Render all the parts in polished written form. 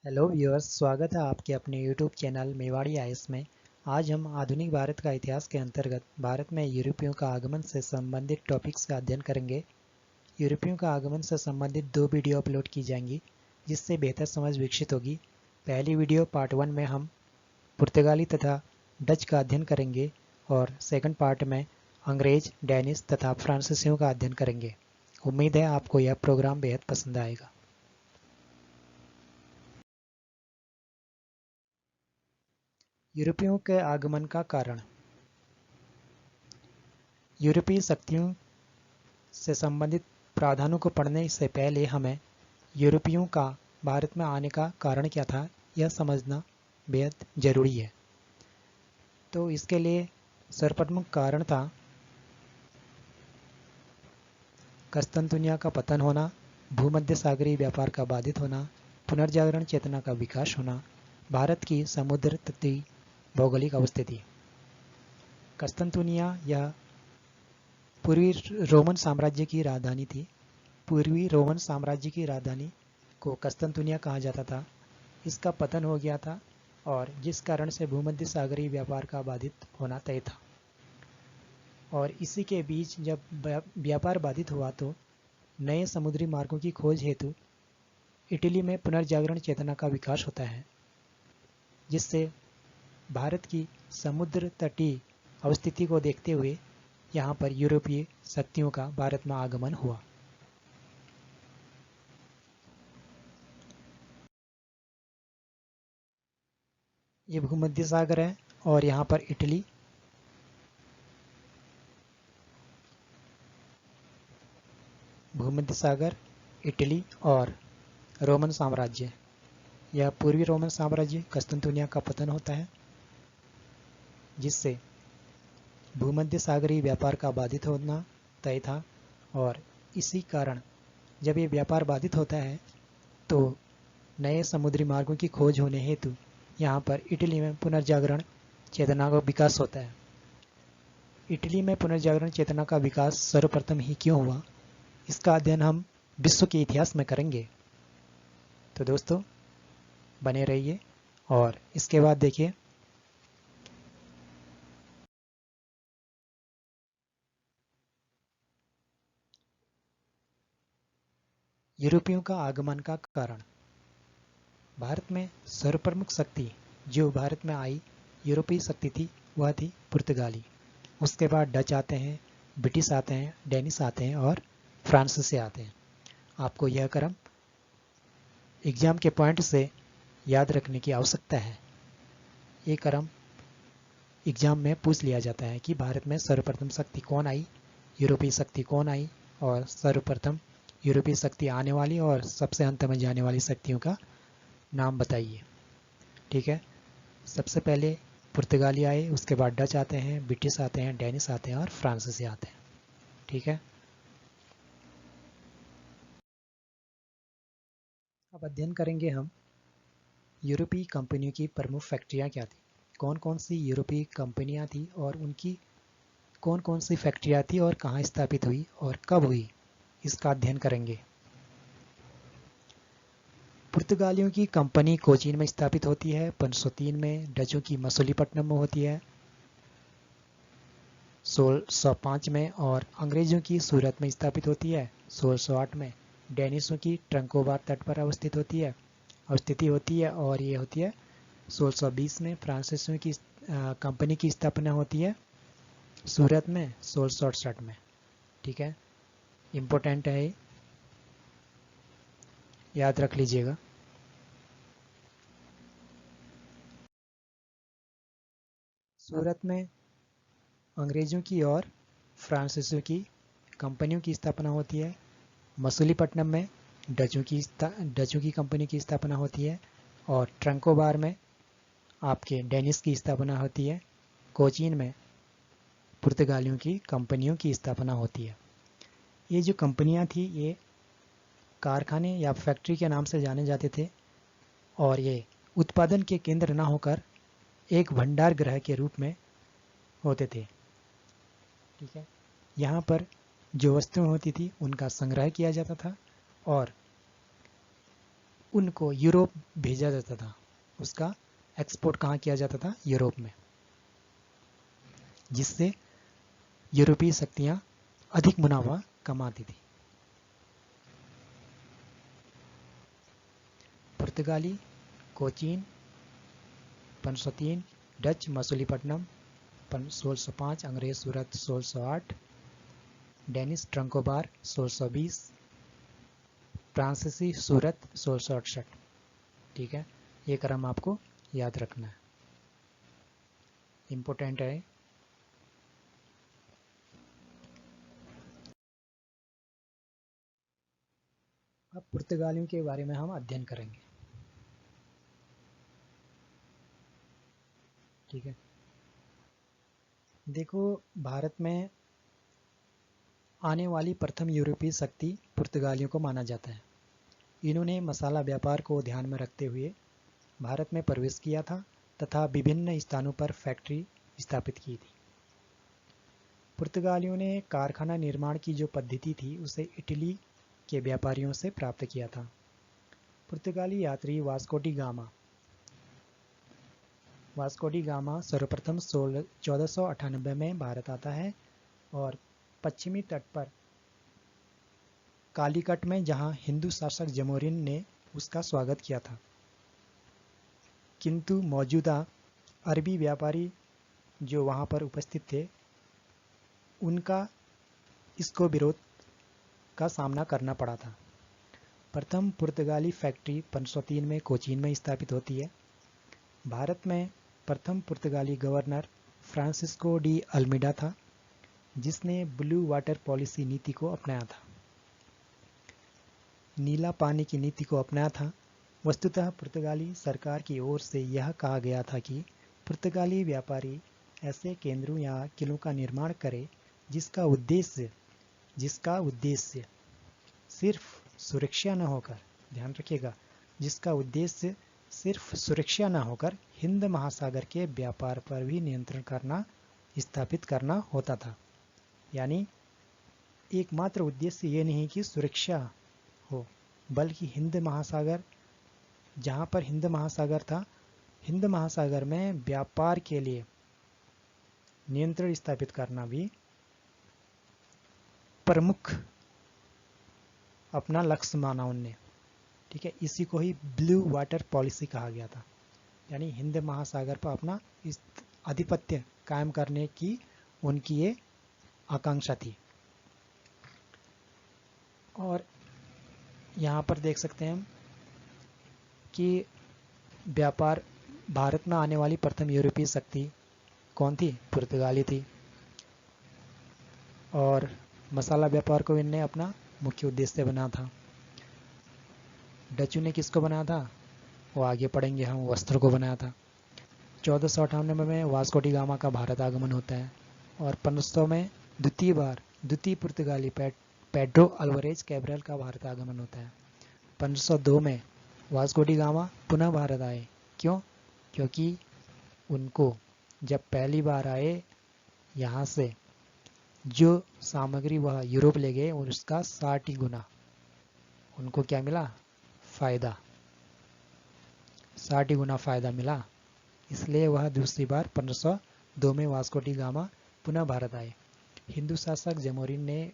Hello viewers, स्वागत है आपके अपने यूट्यूब चैनल मेवाड़ी आईएएस में। आज हम आधुनिक भारत का इतिहास के अंतर्गत भारत में यूरोपियों का आगमन से संबंधित टॉपिक्स का अध्ययन करेंगे। यूरोपियों का आगमन से संबंधित 2 वीडियो अपलोड की जाएंगी जिससे बेहतर समझ विकसित होगी। पहली वीडियो पार्ट 1 में हम पुर्तगाली तथा डच का अध्ययन करेंगे और सेकंड पार्ट में अंग्रेज, डैनिश तथा फ्रांसीसियों का अध्ययन करेंगे। उम्मीद है आपको यह प्रोग्राम बेहद पसंद आएगा। यूरोपियों के आगमन का कारण। यूरोपीय शक्तियों से संबंधित प्रावधानों को पढ़ने से पहले हमें यूरोपियों का भारत में आने का कारण क्या था यह समझना बेहद जरूरी है। तो इसके लिए सर्वप्रथम कारण था कस्तंतुनिया का पतन होना, भूमध्य सागरीय व्यापार का बाधित होना, पुनर्जागरण चेतना का विकास होना, भारत की समुद्र तटीय भौगोलिक अवस्थिति। कस्तंतुनिया यह पूर्वी रोमन साम्राज्य की राजधानी थी। पूर्वी रोमन साम्राज्य की राजधानी को कस्तंतुनिया कहा जाता था। इसका पतन हो गया था और जिस कारण से भूमध्य सागरीय व्यापार का बाधित होना तय था। और इसी के बीच जब व्यापार बाधित हुआ तो नए समुद्री मार्गों की खोज हेतु इटली में पुनर्जागरण चेतना का विकास होता है, जिससे भारत की समुद्र तटीय अवस्थिति को देखते हुए यहाँ पर यूरोपीय शक्तियों का भारत में आगमन हुआ। ये भूमध्य सागर है और यहाँ पर इटली, भूमध्य सागर, इटली और रोमन साम्राज्य। यह पूर्वी रोमन साम्राज्य कस्तंतुनिया का पतन होता है, जिससे भूमध्य सागरीय व्यापार का बाधित होना तय था। और इसी कारण जब ये व्यापार बाधित होता है तो नए समुद्री मार्गों की खोज होने हेतु यहाँ पर इटली में पुनर्जागरण चेतना का विकास होता है। इटली में पुनर्जागरण चेतना का विकास सर्वप्रथम ही क्यों हुआ, इसका अध्ययन हम विश्व के इतिहास में करेंगे। तो दोस्तों बने रहिए और इसके बाद देखिए यूरोपियों का आगमन का कारण। भारत में सर्वप्रमुख शक्ति जो भारत में आई यूरोपीय शक्ति थी वह थी पुर्तगाली। उसके बाद डच आते हैं, ब्रिटिश आते हैं, डेनिश आते हैं और फ्रांस से आते हैं। आपको यह क्रम एग्जाम के पॉइंट से याद रखने की आवश्यकता है। ये क्रम एग्जाम में पूछ लिया जाता है कि भारत में सर्वप्रथम शक्ति कौन आई, यूरोपीय शक्ति कौन आई और सर्वप्रथम यूरोपीय शक्ति आने वाली और सबसे अंत में जाने वाली शक्तियों का नाम बताइए। ठीक है, सबसे पहले पुर्तगाली आए, उसके बाद डच आते हैं, ब्रिटिश आते हैं, डेनिश आते हैं और फ्रांसीसी आते हैं। ठीक है, अब अध्ययन करेंगे हम यूरोपीय कंपनियों की प्रमुख फैक्ट्रियाँ क्या थी, कौन कौन सी यूरोपीय कंपनियाँ थी और उनकी कौन कौन सी फैक्ट्रियाँ थी और कहाँ स्थापित हुई और कब हुई, इसका अध्ययन करेंगे। पुर्तगालियों की कंपनी कोचीन में स्थापित होती है 1503 में, डचों की मसूलीपट्टनम में होती है 1605 में और अंग्रेजों की सूरत में स्थापित होती है 1608 में। डेनिशों की ट्रंकोबार तट पर अवस्थिति होती है और ये होती है 1620 में। फ्रांसीसियों की कंपनी की स्थापना होती है सूरत में 1668 में। ठीक है, इम्पोर्टेंट है, याद रख लीजिएगा। सूरत में अंग्रेजों की और फ्रांसीसियों की कंपनियों की स्थापना होती है। मसूलीपट्टनम में डचों की कंपनी की स्थापना होती है और ट्रंकोबार में आपके डेनिश की स्थापना होती है। कोचीन में पुर्तगालियों की कंपनियों की स्थापना होती है। ये जो कंपनियां थी ये कारखाने या फैक्ट्री के नाम से जाने जाते थे और ये उत्पादन के केंद्र न होकर एक भंडार गृह के रूप में होते थे। ठीक है, यहाँ पर जो वस्तुएं होती थी उनका संग्रह किया जाता था और उनको यूरोप भेजा जाता था। उसका एक्सपोर्ट कहाँ किया जाता था? यूरोप में, जिससे यूरोपीय शक्तियाँ अधिक मुनाफा कमाती थी। पुर्तगाली कोचीन 1503, डच मसूलीपट्टनम 1605, अंग्रेज सूरत 1608, डेनिश ट्रंकोबार 1620, फ्रांसीसी सूरत 1668। ठीक है, ये क्रम आपको याद रखना है, इम्पोर्टेंट है। अब पुर्तगालियों के बारे में हम अध्ययन करेंगे। ठीक है, देखो, भारत में आने वाली प्रथम यूरोपीय शक्ति पुर्तगालियों को माना जाता है। इन्होंने मसाला व्यापार को ध्यान में रखते हुए भारत में प्रवेश किया था तथा विभिन्न स्थानों पर फैक्ट्री स्थापित की थी। पुर्तगालियों ने कारखाना निर्माण की जो पद्धति थी उसे इटली के व्यापारियों से प्राप्त किया था। पुर्तगाली यात्री वास्को डी गामा सर्वप्रथम 1498 में भारत आता है और पश्चिमी तट पर कालीकट में, जहां हिंदू शासक जमोरिन ने उसका स्वागत किया था, किंतु मौजूदा अरबी व्यापारी जो वहां पर उपस्थित थे उनका इसको विरोध का सामना करना पड़ा था। प्रथम पुर्तगाली फैक्ट्री 1503 में कोचीन में स्थापित होती है। भारत में प्रथम पुर्तगाली गवर्नर फ्रांसिस्को डी अल्मीडा था, जिसने ब्लू वाटर पॉलिसी नीति को अपनाया था, नीला पानी की नीति को अपनाया था। वस्तुतः पुर्तगाली सरकार की ओर से यह कहा गया था कि पुर्तगाली व्यापारी ऐसे केंद्रों या किलों का निर्माण करे जिसका उद्देश्य सिर्फ सुरक्षा न होकर, ध्यान रखिएगा, जिसका उद्देश्य सिर्फ सुरक्षा न होकर हिंद महासागर के व्यापार पर भी नियंत्रण करना, स्थापित करना होता था। यानी एकमात्र उद्देश्य ये नहीं कि सुरक्षा हो, बल्कि हिंद महासागर, जहाँ पर हिंद महासागर था, हिंद महासागर में व्यापार के लिए नियंत्रण स्थापित करना भी प्रमुख अपना लक्ष्य माना उनने। ठीक है, इसी को ही ब्लू वाटर पॉलिसी कहा गया था, यानी हिंद महासागर पर अपना इस आधिपत्य कायम करने की उनकी ये आकांक्षा थी। और यहाँ पर देख सकते हैं हम कि व्यापार, भारत में आने वाली प्रथम यूरोपीय शक्ति कौन थी? पुर्तगाली थी। और मसाला व्यापार को इनने अपना मुख्य उद्देश्य बना था। डचों ने किसको बनाया था? वो आगे पढ़ेंगे हम, वस्त्र को बनाया था। 1498 में वास्को डी गामा का भारत आगमन होता है और 1500 में द्वितीय पुर्तगाली पेड्रो अल्वारेज कैब्रल का भारत आगमन होता है। 1502 में वास्को डी गामा पुनः भारत आए। क्यों? क्योंकि उनको जब पहली बार आए, यहाँ से जो सामग्री वह यूरोप ले गए और उसका 60 गुना उनको क्या मिला? फायदा, 60 गुना फायदा मिला। इसलिए वह दूसरी बार 1502 में वास्को डी गामा पुनः भारत आए। हिंदू शासक जमोरिन ने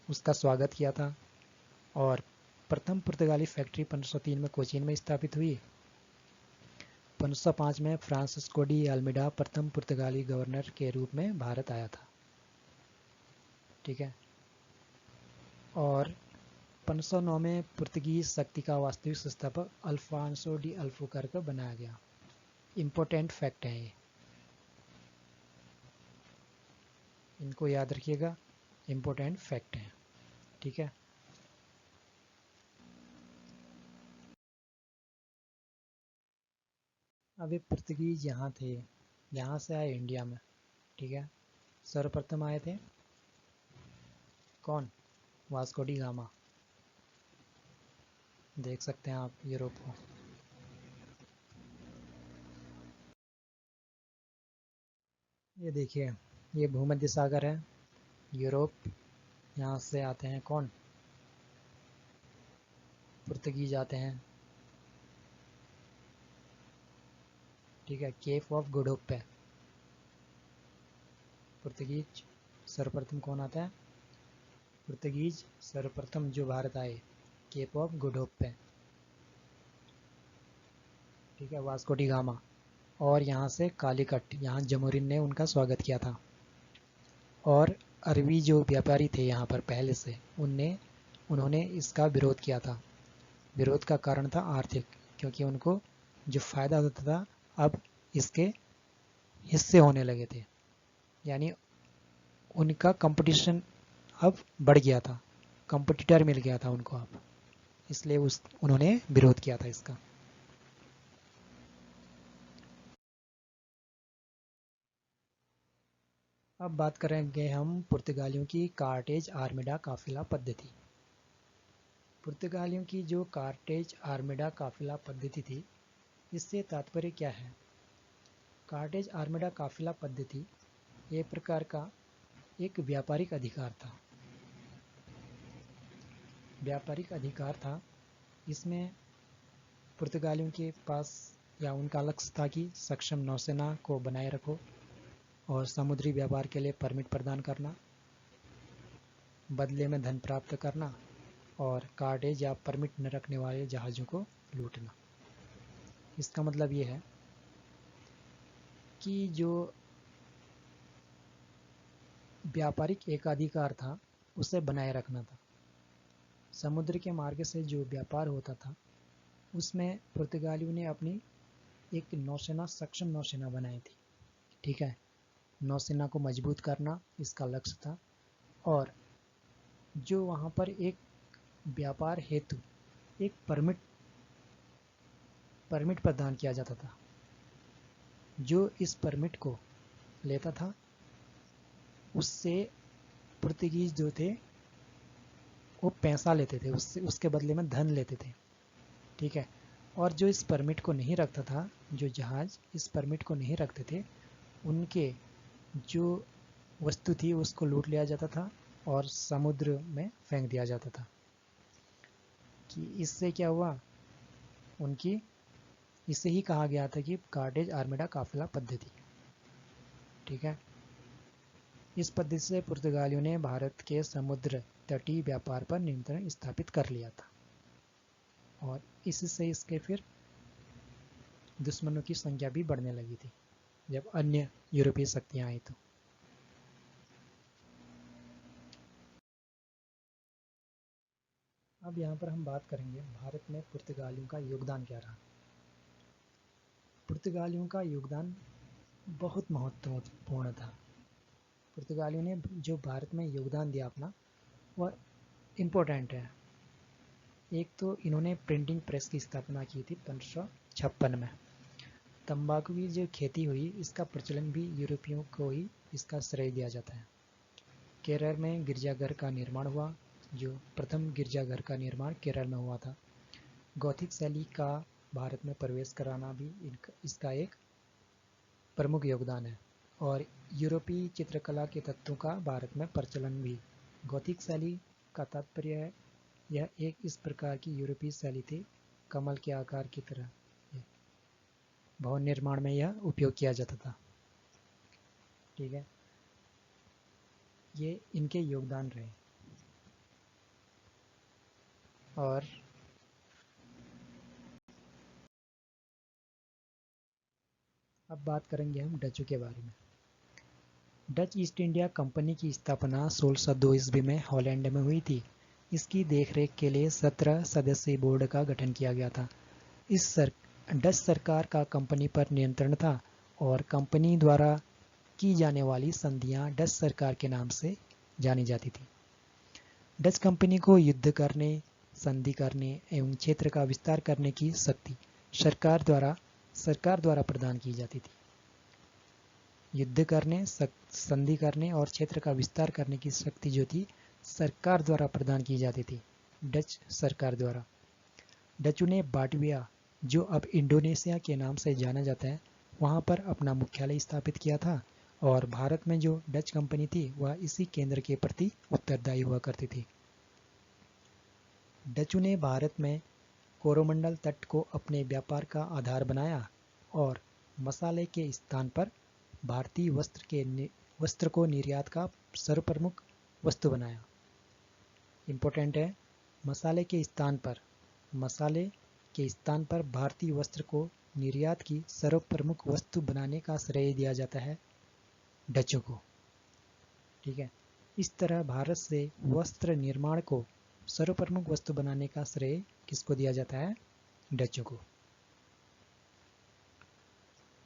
उसका स्वागत किया था और प्रथम पुर्तगाली फैक्ट्री 1503 में कोचीन में स्थापित हुई। 1505 में फ्रांसिस्को डी अल्मीडा प्रथम पुर्तगाली गवर्नर के रूप में भारत आया था। ठीक है, और 1509 में पुर्तगीज शक्ति का वास्तविक संस्थापक अल्फांसो डी अल्बुकर्क बनाया गया। इम्पोर्टेंट फैक्ट है ये, इनको याद रखिएगा, इम्पोर्टेंट फैक्ट है। ठीक है, अब ये पुर्तगीज यहाँ थे, यहाँ से आए इंडिया में। ठीक है, सर्वप्रथम आए थे कौन? Vasco D gamma. देख सकते हैं आप यूरोप को। ये देखिए, ये भूमध्य सागर है, यूरोप। यहाँ से आते हैं कौन? पुर्तगीज आते हैं, ठीक है। केप ऑफ गुड होप पे पुर्तगीज सर्वप्रथम कौन आता है? पुर्तगीज सर्वप्रथम जो भारत आए केप ऑफ गुड होप पे, ठीक है, वास्को डी गामा। और यहाँ से कालीकट, यहाँ जमोरिन ने उनका स्वागत किया था। और अरबी जो व्यापारी थे यहाँ पर पहले से, उन्होंने इसका विरोध किया था। विरोध का कारण था आर्थिक, क्योंकि उनको जो फ़ायदा होता था अब इसके हिस्से होने लगे थे, यानी उनका कंपटीशन अब बढ़ गया था, कंपटीटर मिल गया था उनको अब, इसलिए उन्होंने विरोध किया था इसका। अब बात करेंगे हम पुर्तगालियों की कार्टेज आर्मिडा काफिला पद्धति। पुर्तगालियों की जो कार्टेज आर्मिडा काफिला पद्धति थी, इससे तात्पर्य क्या है? कार्टेज आर्मिडा काफिला पद्धति एक प्रकार का एक व्यापारिक अधिकार था। व्यापारिक अधिकार था। इसमें पुर्तगालियों के पास या उनका लक्ष्य था कि सक्षम नौसेना को बनाए रखो और समुद्री व्यापार के लिए परमिट प्रदान करना, बदले में धन प्राप्त करना और कार्टेज या परमिट न रखने वाले जहाज़ों को लूटना। इसका मतलब ये है कि जो व्यापारिक एकाधिकार था उसे बनाए रखना था। समुद्र के मार्ग से जो व्यापार होता था उसमें पुर्तगालियों ने अपनी एक नौसेना, सक्षम नौसेना बनाई थी, ठीक है। नौसेना को मजबूत करना इसका लक्ष्य था। और जो वहाँ पर एक व्यापार हेतु एक परमिट प्रदान किया जाता था, जो इस परमिट को लेता था उससे पुर्तगीज जो थे वो पैसा लेते थे, उसके बदले में धन लेते थे, ठीक है। और जो इस परमिट को नहीं रखता था, जो जहाज इस परमिट को नहीं रखते थे, उनके जो वस्तु थी उसको लूट लिया जाता था और समुद्र में फेंक दिया जाता था। कि इससे क्या हुआ, उनकी इसे ही कहा गया था कि कार्टेज आर्मिडा काफिला पद्धति, ठीक है। इस पद्धति से पुर्तगालियों ने भारत के समुद्र तटीय व्यापार पर नियंत्रण स्थापित कर लिया था और इससे इसके फिर दुश्मनों की संख्या भी बढ़ने लगी थी जब अन्य यूरोपीय शक्तियां आई तो। अब यहाँ पर हम बात करेंगे भारत में पुर्तगालियों का योगदान क्या रहा। पुर्तगालियों का योगदान बहुत महत्वपूर्ण था। पुर्तगालियों ने जो भारत में योगदान दिया अपना, वह इम्पोर्टेंट है। एक तो इन्होंने प्रिंटिंग प्रेस की स्थापना की थी 1556 में। तंबाकू की जो खेती हुई इसका प्रचलन भी यूरोपियों को ही इसका श्रेय दिया जाता है। केरल में गिरजाघर का निर्माण हुआ, जो प्रथम गिरजाघर का निर्माण केरल में हुआ था। गौथिक शैली का भारत में प्रवेश कराना भी इसका एक प्रमुख योगदान है। और यूरोपीय चित्रकला के तत्वों का भारत में प्रचलन भी। गौथिक शैली का तात्पर्य है यह एक इस प्रकार की यूरोपीय शैली थी, कमल के आकार की तरह भवन निर्माण में यह उपयोग किया जाता था, ठीक है। ये इनके योगदान रहे। और अब बात करेंगे हम डचों के बारे में। डच ईस्ट इंडिया कंपनी की स्थापना 1602 ईस्वी में हॉलैंड में हुई थी। इसकी देखरेख के लिए 17 सदस्यीय बोर्ड का गठन किया गया था। डच सरकार का कंपनी पर नियंत्रण था और कंपनी द्वारा की जाने वाली संधियां डच सरकार के नाम से जानी जाती थी। डच कंपनी को युद्ध करने, संधि करने एवं क्षेत्र का विस्तार करने की शक्ति सरकार द्वारा प्रदान की जाती थी। युद्ध करने, संधि करने और क्षेत्र का विस्तार करने की शक्ति जो थी सरकार द्वारा प्रदान की जाती थी, डच सरकार द्वारा। डचों ने बाटविया, जो अब इंडोनेशिया के नाम से जाना जाता है, वहां पर अपना मुख्यालय स्थापित किया था और भारत में जो डच कंपनी थी वह इसी केंद्र के प्रति उत्तरदायी हुआ करती थी। डचों ने भारत में कोरोमंडल तट को अपने व्यापार का आधार बनाया और मसाले के स्थान पर भारतीय वस्त्र को निर्यात का सर्वप्रमुख वस्तु बनाया। इम्पोर्टेंट है, मसाले के स्थान पर भारतीय वस्त्र को निर्यात की सर्वप्रमुख वस्तु बनाने का श्रेय दिया जाता है डचों को। ठीक है, इस तरह भारत से वस्त्र निर्माण को सर्वप्रमुख वस्तु बनाने का श्रेय किसको दिया जाता है? डचों को।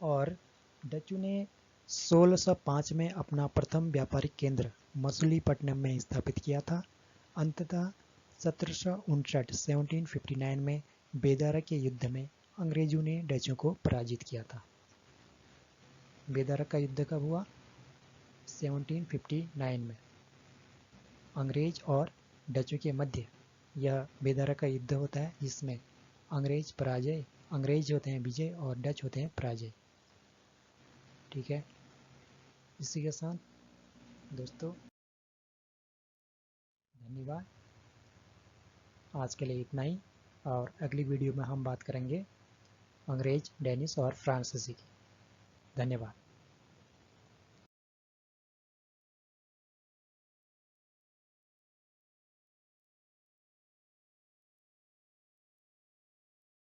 और डचों ने 1605 में अपना प्रथम व्यापारिक केंद्र मछलीपट्टनम में स्थापित किया था। अंततः 1759 में बेदारा के युद्ध में अंग्रेजों ने डचों को पराजित किया था। बेदारा का युद्ध कब हुआ? 1759 में। अंग्रेज और डचों के मध्य यह बेदारा का युद्ध होता है, जिसमें अंग्रेज होते हैं विजय और डच होते हैं पराजय। ठीक है, इसी के साथ दोस्तों धन्यवाद। आज के लिए इतना ही, और अगली वीडियो में हम बात करेंगे अंग्रेज, डेनिश और फ्रांसीसी की। धन्यवाद।